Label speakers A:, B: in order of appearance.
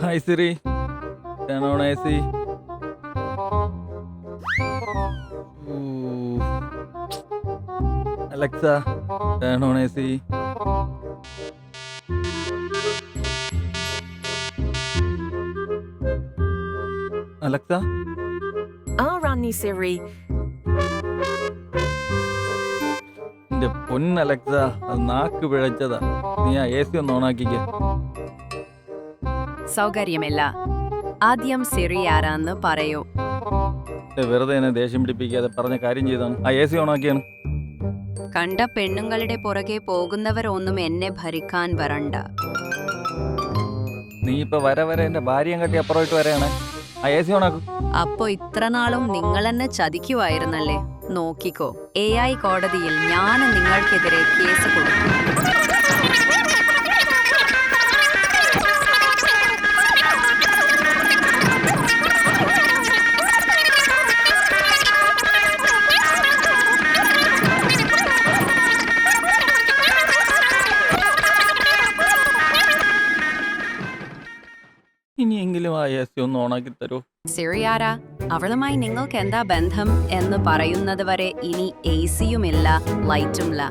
A: Hi Siri, turn on AC. Ooh. Alexa, turn on AC. Alexa,
B: Rani Siri.
A: എന്റെ പൊന്ന് Alexa, അത് നാക്ക് പിഴച്ചതാ. നീ ആ AC ഒന്ന് ഓണാക്കിക്കേ.
C: സൗകര്യമില്ല. ആദ്യം സിറി ആരാന്ന് പറയൂ.
A: വെറുതെ എന്നെ ദേഷ്യം പിടിപ്പിക്കാതെ പറഞ്ഞ കാര്യം ചെയ്താണ്. ആ AC ഓണാക്കിയാണ്.
C: കണ്ട പെണ്ണുങ്ങളുടെ പുറകെ പോകുന്നവരൊന്നും എന്നെ ഭരിക്കാൻ വരണ്ട.
A: നീ ഇപ്പൊ വരെ എന്റെ ഭാര്യയും കട്ടി അപ്പുറമായിട്ട് വരെയാണ്. ആ AC ഓണാക്കും.
C: അപ്പോ ഇത്ര നാളും നിങ്ങളെന്നെ ചതിക്കുവായിരുന്നല്ലേ? നോക്കിക്കോ, AI കോടതിയിൽ ഞാൻ നിങ്ങൾക്കെതിരെ കേസ് കൊടുക്കും.
A: ഇനിയെങ്കിലും ആ AC ഒന്ന് ഓണാക്കി തരൂ.
C: സിറി ആരാ? അവളുമായി നിങ്ങൾക്ക് എന്താ ബന്ധം എന്ന് പറയുന്നത് വരെ ഇനി AC യുമില്ല, ലൈറ്റുമില്ല.